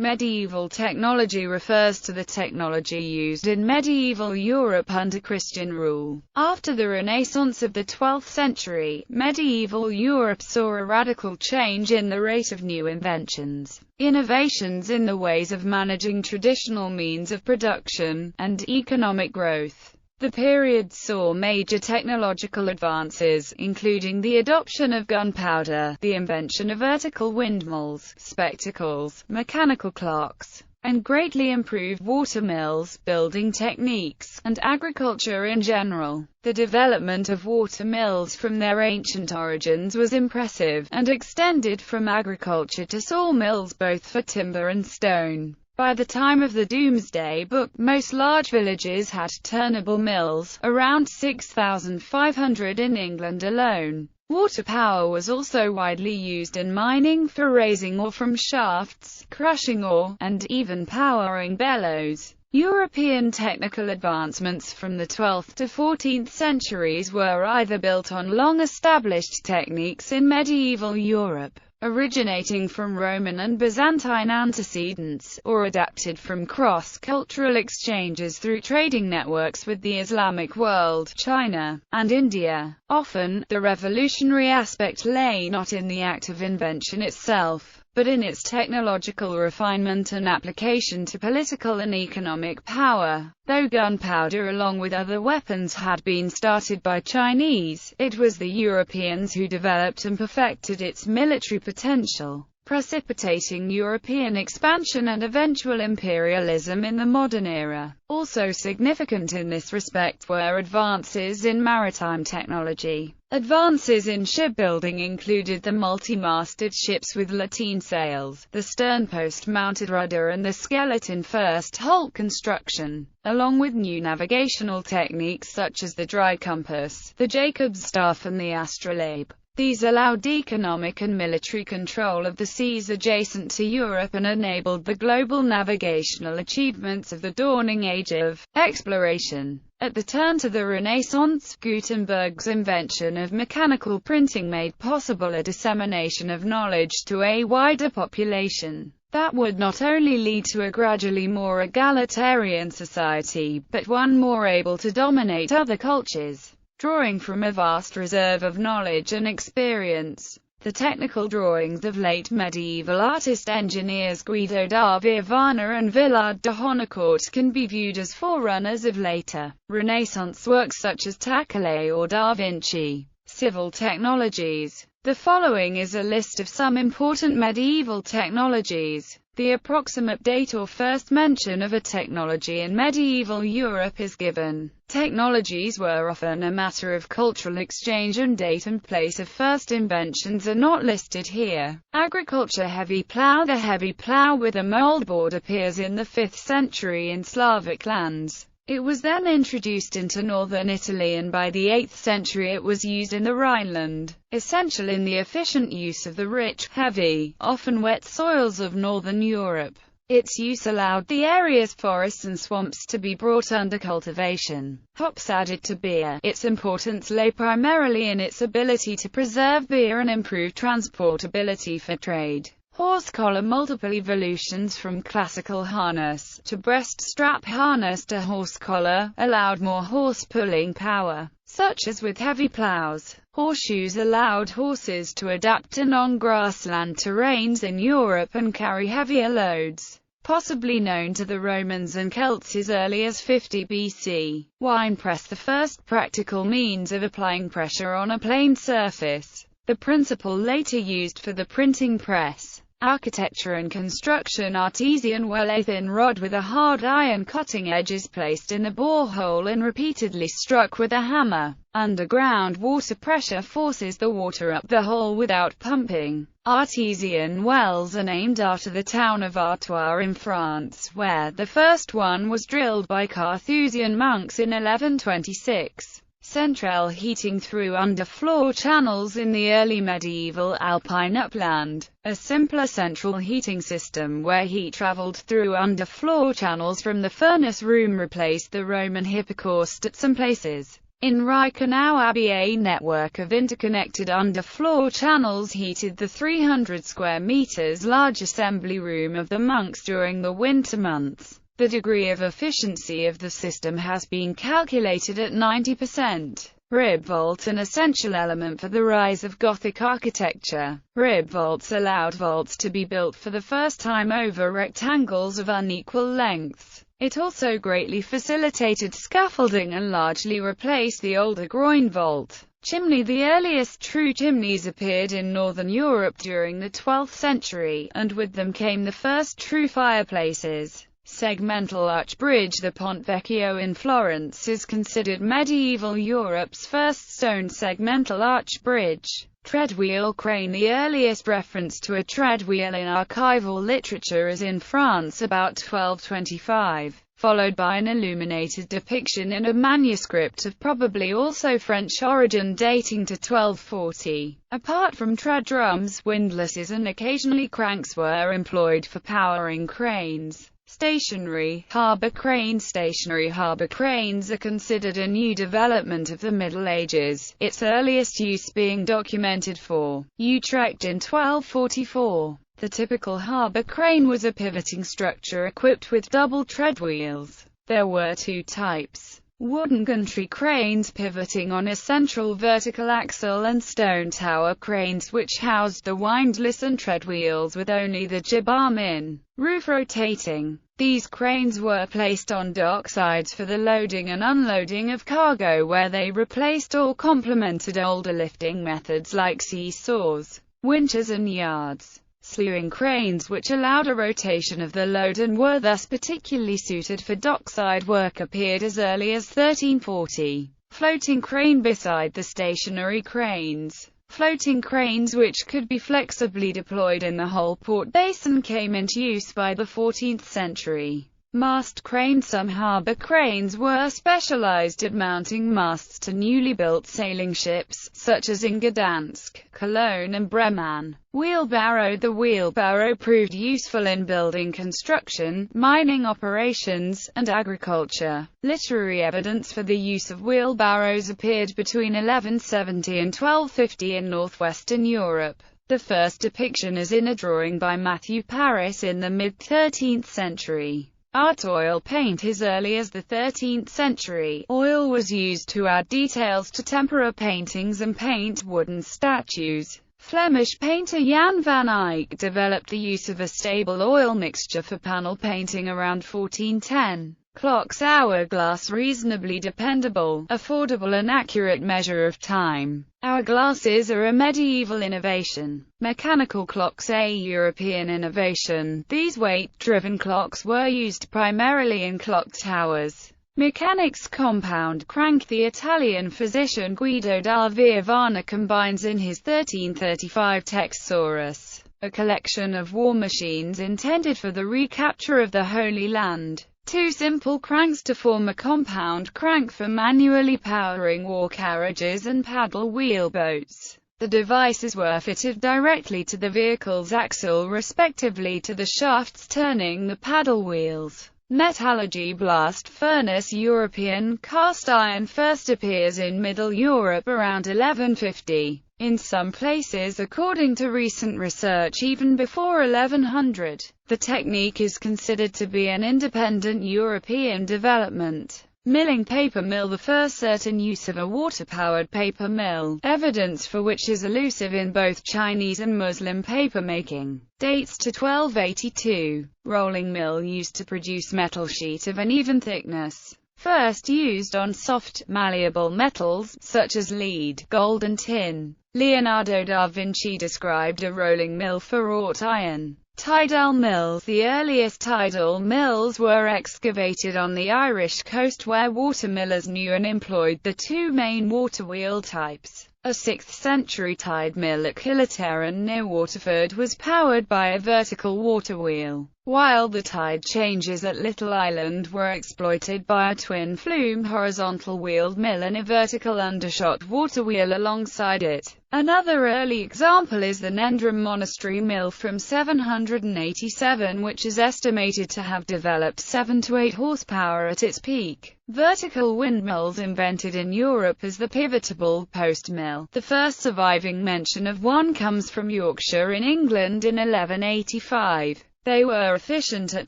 Medieval technology refers to the technology used in medieval Europe under Christian rule. After the Renaissance of the 12th century, medieval Europe saw a radical change in the rate of new inventions, innovations in the ways of managing traditional means of production, and economic growth. The period saw major technological advances, including the adoption of gunpowder, the invention of vertical windmills, spectacles, mechanical clocks, and greatly improved watermills, building techniques, and agriculture in general. The development of watermills from their ancient origins was impressive, and extended from agriculture to sawmills both for timber and stone. By the time of the Domesday Book, most large villages had turnable mills, around 6,500 in England alone. Water power was also widely used in mining for raising ore from shafts, crushing ore, and even powering bellows. European technical advancements from the 12th to 14th centuries were either built on long-established techniques in medieval Europe, originating from Roman and Byzantine antecedents, or adapted from cross-cultural exchanges through trading networks with the Islamic world, China, and India. Often, the revolutionary aspect lay not in the act of invention itself, but in its technological refinement and application to political and economic power. Though gunpowder along with other weapons had been started by Chinese, it was the Europeans who developed and perfected its military potential, precipitating European expansion and eventual imperialism in the modern era. Also significant in this respect were advances in maritime technology. Advances in shipbuilding included the multi-masted ships with lateen sails, the sternpost-mounted rudder and the skeleton first hull construction, along with new navigational techniques such as the dry compass, the Jacob's staff and the astrolabe. These allowed economic and military control of the seas adjacent to Europe and enabled the global navigational achievements of the dawning age of exploration. At the turn to the Renaissance, Gutenberg's invention of mechanical printing made possible a dissemination of knowledge to a wider population. That would not only lead to a gradually more egalitarian society, but one more able to dominate other cultures. Drawing from a vast reserve of knowledge and experience, the technical drawings of late medieval artist-engineers Guido da Vivanna and Villard de Honnecourt can be viewed as forerunners of later Renaissance works such as Tacqueray or Da Vinci. Civil technologies. The following is a list of some important medieval technologies. The approximate date or first mention of a technology in medieval Europe is given. Technologies were often a matter of cultural exchange, and date and place of first inventions are not listed here. Agriculture. Heavy plough. The heavy plough with a moldboard appears in the 5th century in Slavic lands. It was then introduced into northern Italy, and by the 8th century it was used in the Rhineland, essential in the efficient use of the rich, heavy, often wet soils of northern Europe. Its use allowed the area's forests and swamps to be brought under cultivation. Hops added to beer. Its importance lay primarily in its ability to preserve beer and improve transportability for trade. Horse collar. Multiple evolutions from classical harness to breast strap harness to horse collar allowed more horse pulling power, such as with heavy plows. Horseshoes allowed horses to adapt to non-grassland terrains in Europe and carry heavier loads, possibly known to the Romans and Celts as early as 50 BC. Winepress. The first practical means of applying pressure on a plane surface. The principle later used for the printing press. Architecture and construction. Artesian well. A thin rod with a hard iron cutting edge is placed in a borehole and repeatedly struck with a hammer. Underground water pressure forces the water up the hole without pumping. Artesian wells are named after the town of Artois in France, where the first one was drilled by Carthusian monks in 1126. Central heating through underfloor channels. In the early medieval Alpine upland, a simpler central heating system where heat traveled through underfloor channels from the furnace room replaced the Roman hypocaust at some places. In Reichenau Abbey, a network of interconnected underfloor channels heated the 300 square meters large assembly room of the monks during the winter months. The degree of efficiency of the system has been calculated at 90%. Rib vault, an essential element for the rise of Gothic architecture. Rib vaults allowed vaults to be built for the first time over rectangles of unequal lengths. It also greatly facilitated scaffolding and largely replaced the older groin vault. Chimney. The earliest true chimneys appeared in northern Europe during the 12th century, and with them came the first true fireplaces. Segmental arch bridge. The Ponte Vecchio in Florence is considered medieval Europe's first stone segmental arch bridge. Treadwheel crane. The earliest reference to a treadwheel in archival literature is in France about 1225, followed by an illuminated depiction in a manuscript of probably also French origin dating to 1240. Apart from tread drums, windlasses and occasionally cranks were employed for powering cranes. Stationary. Harbour crane. Stationary harbour cranes are considered a new development of the Middle Ages, its earliest use being documented for Utrecht in 1244. The typical harbour crane was a pivoting structure equipped with double treadwheels. There were two types: wooden gantry cranes pivoting on a central vertical axle, and stone tower cranes which housed the windlass and treadwheels with only the jib arm in. Roof rotating. These cranes were placed on dock sides for the loading and unloading of cargo, where they replaced or complemented older lifting methods like seesaws, winches and yards. Slewing cranes, which allowed a rotation of the load and were thus particularly suited for dockside work, appeared as early as 1340. Floating crane. Beside the stationary cranes, floating cranes which could be flexibly deployed in the whole port basin came into use by the 14th century. Mast crane. Some harbour cranes were specialized at mounting masts to newly built sailing ships, such as in Gdansk, Cologne and Bremen. Wheelbarrow. The wheelbarrow proved useful in building construction, mining operations, and agriculture. Literary evidence for the use of wheelbarrows appeared between 1170 and 1250 in northwestern Europe. The first depiction is in a drawing by Matthew Paris in the mid-13th century. Art. Oil paint. As early as the 13th century, oil was used to add details to tempera paintings and paint wooden statues. Flemish painter Jan van Eyck developed the use of a stable oil mixture for panel painting around 1410. Clocks. Hourglass. Reasonably dependable, affordable and accurate measure of time. Hourglasses are a medieval innovation. Mechanical clocks. A European innovation. These weight-driven clocks were used primarily in clock towers. Mechanics. Compound crank. The Italian physician Guido da Viovana combines in his 1335 Texaurus, a collection of war machines intended for the recapture of the Holy Land, two simple cranks to form a compound crank for manually powering war carriages and paddle wheel boats. The devices were fitted directly to the vehicle's axle, respectively to the shafts turning the paddle wheels. Metallurgy. Blast furnace. European cast iron first appears in Middle Europe around 1150. In some places, according to recent research, even before 1100. The technique is considered to be an independent European development. Milling. Paper mill. The first certain use of a water-powered paper mill, evidence for which is elusive in both Chinese and Muslim papermaking, dates to 1282. Rolling mill. Used to produce metal sheet of an even thickness. First used on soft, malleable metals, such as lead, gold and tin. Leonardo da Vinci described a rolling mill for wrought iron. Tidal mills. The earliest tidal mills were excavated on the Irish coast, where watermillers knew and employed the two main water wheel types. A 6th century tide mill at Killiterran near Waterford was powered by a vertical water wheel. while the tide changes at Little Island were exploited by a twin-flume horizontal wheeled mill and a vertical undershot water wheel alongside it. Another early example is the Nendrum Monastery mill from 787, which is estimated to have developed 7 to 8 horsepower at its peak. Vertical windmills invented in Europe as the pivotable post mill. The first surviving mention of one comes from Yorkshire in England in 1185. They were efficient at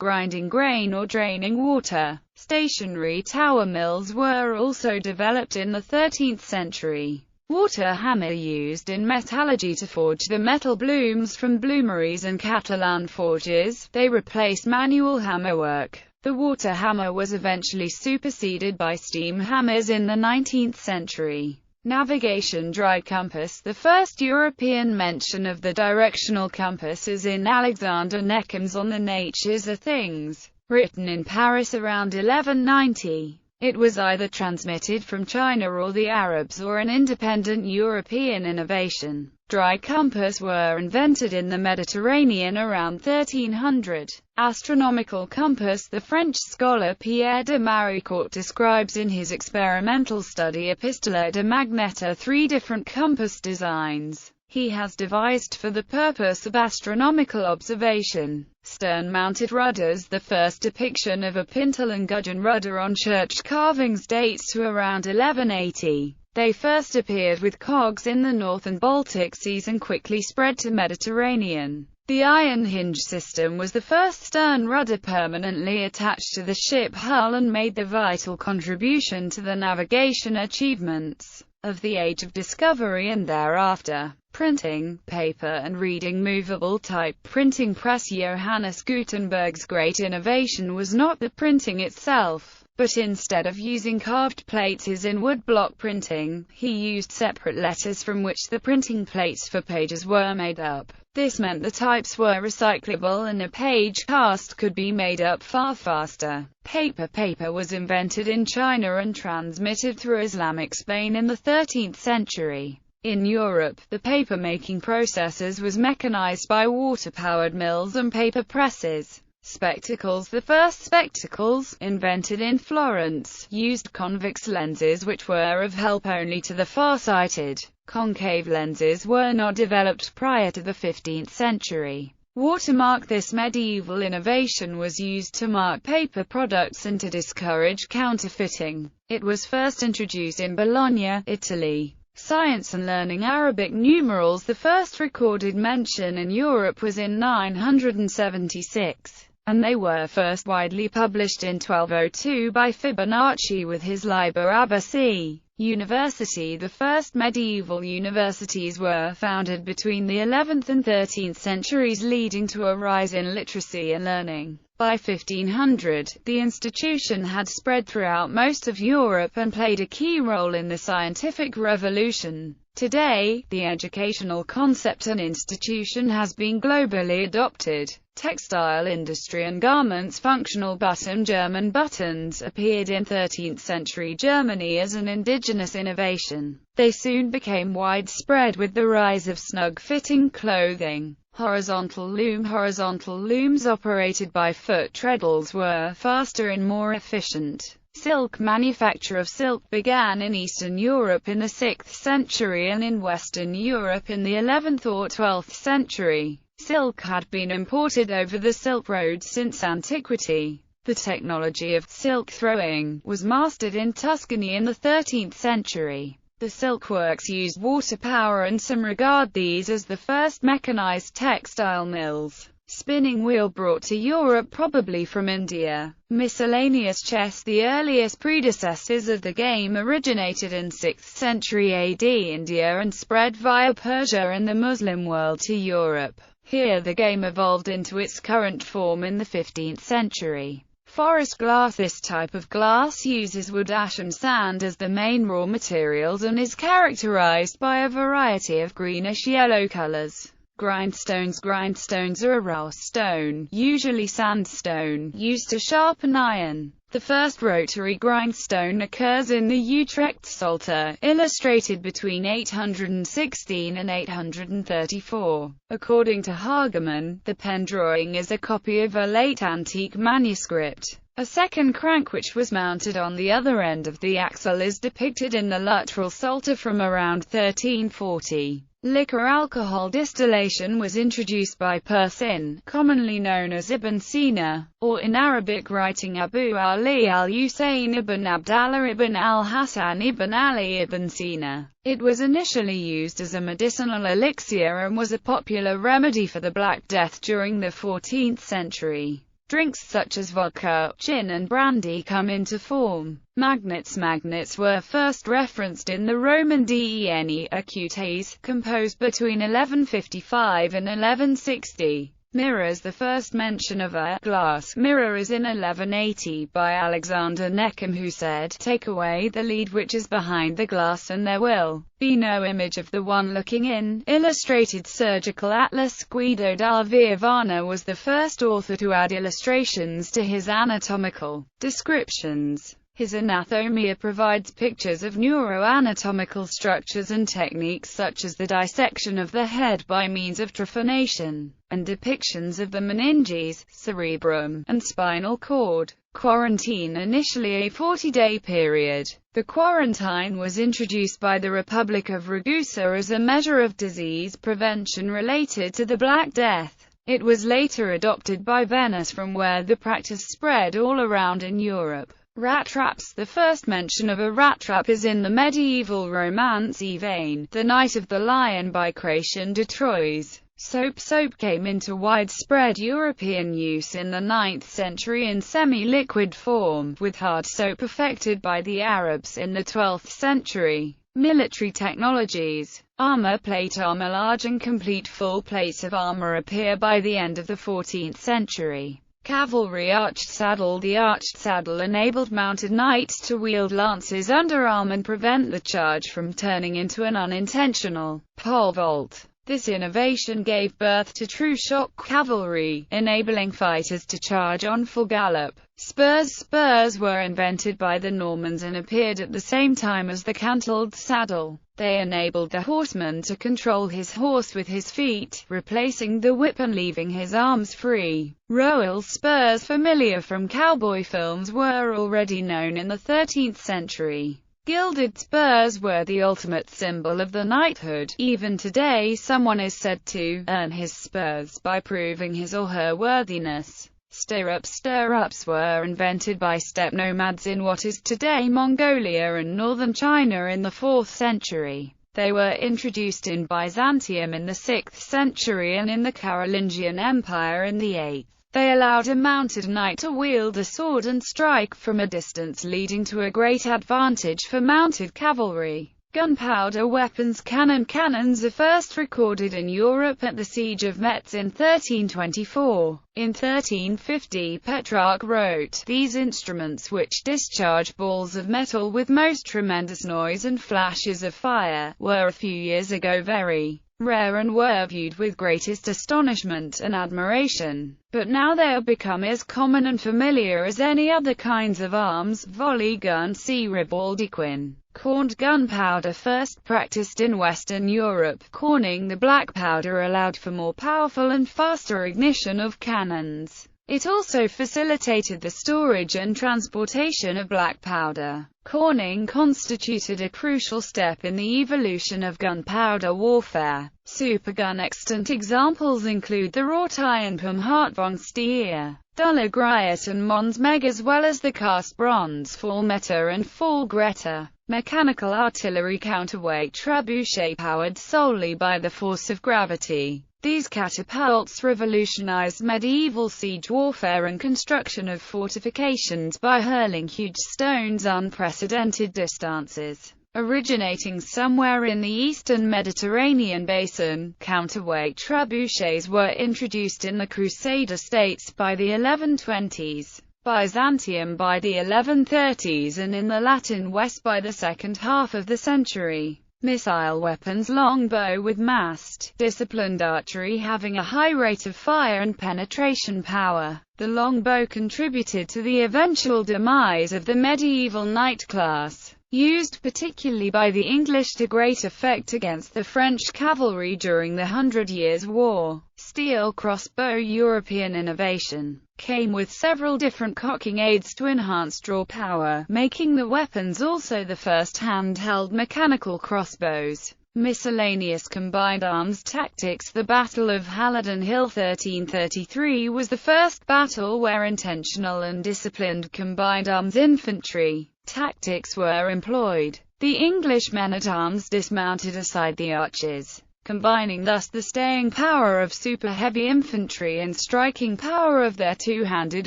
grinding grain or draining water. Stationary tower mills were also developed in the 13th century. Water hammer used in metallurgy to forge the metal blooms from bloomeries and Catalan forges. They replaced manual hammerwork. The water hammer was eventually superseded by steam hammers in the 19th century. Navigation dry compass. The first European mention of the directional compass is in Alexander Neckham's On the Natures of Things, written in Paris around 1190. It was either transmitted from China or the Arabs or an independent European innovation. Dry compass were invented in the Mediterranean around 1300. Astronomical compass. The French scholar Pierre de Maricourt describes in his experimental study Epistola de Magneta 3 different compass designs he has devised for the purpose of astronomical observation. Stern-mounted rudders. The first depiction of a pintle and gudgeon rudder on church carvings dates to around 1180. They first appeared with cogs in the North and Baltic Seas and quickly spread to Mediterranean. The iron hinge system was the first stern rudder permanently attached to the ship hull and made the vital contribution to the navigation achievements of the Age of Discovery and thereafter. Printing, paper and reading. Movable type printing press. Johannes Gutenberg's great innovation was not the printing itself, but instead of using carved plates as in woodblock printing, he used separate letters from which the printing plates for pages were made up. This meant the types were recyclable and a page cast could be made up far faster. Paper was invented in China and transmitted through Islamic Spain in the 13th century. In Europe, the paper-making processes was mechanized by water-powered mills and paper presses. Spectacles. The first spectacles, invented in Florence, used convex lenses which were of help only to the far-sighted. Concave lenses were not developed prior to the 15th century. Watermark. This medieval innovation was used to mark paper products and to discourage counterfeiting. It was first introduced in Bologna, Italy. Science and learning. Arabic numerals. The first recorded mention in Europe was in 976, and they were first widely published in 1202 by Fibonacci with his Liber Abbasi. University. The first medieval universities were founded between the 11th and 13th centuries, leading to a rise in literacy and learning. By 1500, the institution had spread throughout most of Europe and played a key role in the scientific revolution. Today, the educational concept and institution has been globally adopted. Textile industry and garments. Functional button. German buttons appeared in 13th century Germany as an indigenous innovation. They soon became widespread with the rise of snug-fitting clothing. Horizontal loom. Horizontal looms operated by foot treadles were faster and more efficient. Silk. Manufacture of silk began in Eastern Europe in the 6th century and in Western Europe in the 11th or 12th century. Silk had been imported over the Silk Road since antiquity. The technology of silk throwing was mastered in Tuscany in the 13th century. The silkworks used water power and some regard these as the first mechanized textile mills. Spinning wheel brought to Europe probably from India. Miscellaneous chess. The earliest predecessors of the game originated in 6th century AD India and spread via Persia and the Muslim world to Europe. Here the game evolved into its current form in the 15th century. Forest glass. This type of glass uses wood ash and sand as the main raw materials and is characterized by a variety of greenish-yellow colors. Grindstones. Grindstones are a raw stone, usually sandstone, used to sharpen iron. The first rotary grindstone occurs in the Utrecht Psalter, illustrated between 816 and 834. According to Hagemann, the pen drawing is a copy of a late antique manuscript. A second crank which was mounted on the other end of the axle is depicted in the Luttrell Psalter from around 1340. Liquor alcohol distillation was introduced by Persin, commonly known as Ibn Sina, or in Arabic writing Abu Ali al-Husayn ibn Abdallah ibn al-Hasan ibn Ali ibn Sina. It was initially used as a medicinal elixir and was a popular remedy for the Black Death during the 14th century. Drinks such as vodka, gin and brandy come into form. Magnets were first referenced in the Roman Den Acutes, composed between 1155 and 1160. Mirrors. The first mention of a glass mirror is in 1180 by Alexander Neckham, who said, "Take away the lead which is behind the glass and there will be no image of the one looking in." Illustrated Surgical Atlas. Guido da Viovana was the first author to add illustrations to his anatomical descriptions. His Anatomia provides pictures of neuroanatomical structures and techniques such as the dissection of the head by means of trephination, and depictions of the meninges, cerebrum, and spinal cord. Quarantine. Initially a 40-day period, the quarantine was introduced by the Republic of Ragusa as a measure of disease prevention related to the Black Death. It was later adopted by Venice, from where the practice spread all around in Europe. Rat traps. The first mention of a rat trap is in the medieval romance Yvain, The Knight of the Lion by Chrétien de Troyes. Soap came into widespread European use in the 9th century in semi-liquid form, with hard soap perfected by the Arabs in the 12th century. Military technologies. Armor plate. Large and complete full plates of armor appear by the end of the 14th century. Cavalry. Arched saddle. The arched saddle enabled mounted knights to wield lances underarm and prevent the charge from turning into an unintentional pole vault. This innovation gave birth to true shock cavalry, enabling fighters to charge on full gallop. Spurs. Spurs were invented by the Normans and appeared at the same time as the cantled saddle. They enabled the horseman to control his horse with his feet, replacing the whip and leaving his arms free. Royal spurs, familiar from cowboy films, were already known in the 13th century. Gilded spurs were the ultimate symbol of the knighthood. Even today, someone is said to earn his spurs by proving his or her worthiness. Stirrup stirrups were invented by steppe nomads in what is today Mongolia and northern China in the 4th century. They were introduced in Byzantium in the 6th century and in the Carolingian Empire in the 8th. They allowed a mounted knight to wield a sword and strike from a distance, leading to a great advantage for mounted cavalry. Gunpowder weapons. Cannons are first recorded in Europe at the Siege of Metz in 1324. In 1350, Petrarch wrote, "These instruments which discharge balls of metal with most tremendous noise and flashes of fire, were a few years ago very rare and were viewed with greatest astonishment and admiration. But now they are become as common and familiar as any other kinds of arms." Volley gun. See Ribaldiquin. Corned gunpowder. First practiced in Western Europe, corning the black powder allowed for more powerful and faster ignition of cannons. It also facilitated the storage and transportation of black powder. Corning constituted a crucial step in the evolution of gunpowder warfare. Supergun. Extant examples include the Roteienpumhart von Stier, Duller Griet and Mons Meg, as well as the cast bronze Fallmeta and Fallgreta. Mechanical artillery. Counterweight trebuchet, powered solely by the force of gravity. These catapults revolutionized medieval siege warfare and construction of fortifications by hurling huge stones unprecedented distances. Originating somewhere in the eastern Mediterranean basin, counterweight trebuchets were introduced in the Crusader states by the 1120s, Byzantium by the 1130s, and in the Latin West by the second half of the century. Missile weapons: longbow with mast, disciplined archery having a high rate of fire and penetration power. The longbow contributed to the eventual demise of the medieval knight class, used particularly by the English to great effect against the French cavalry during the 100 Years' War. Steel crossbow: European innovation, came with several different cocking aids to enhance draw power, making the weapons also the first handheld mechanical crossbows. Miscellaneous combined arms tactics: the Battle of Halidon Hill 1333 was the first battle where intentional and disciplined combined arms infantry tactics were employed. The English men-at-arms dismounted aside the archers, combining thus the staying power of super-heavy infantry and striking power of their two-handed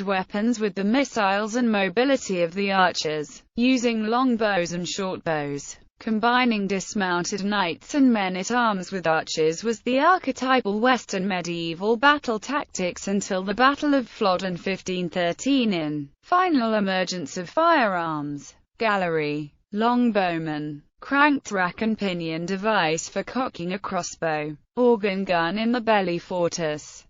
weapons with the missiles and mobility of the archers, using longbows and shortbows. Combining dismounted knights and men-at-arms with archers was the archetypal Western medieval battle tactics until the Battle of Flodden 1513 in final emergence of firearms. Gallery, longbowman, cranked rack and pinion device for cocking a crossbow, organ gun in the belly fortress.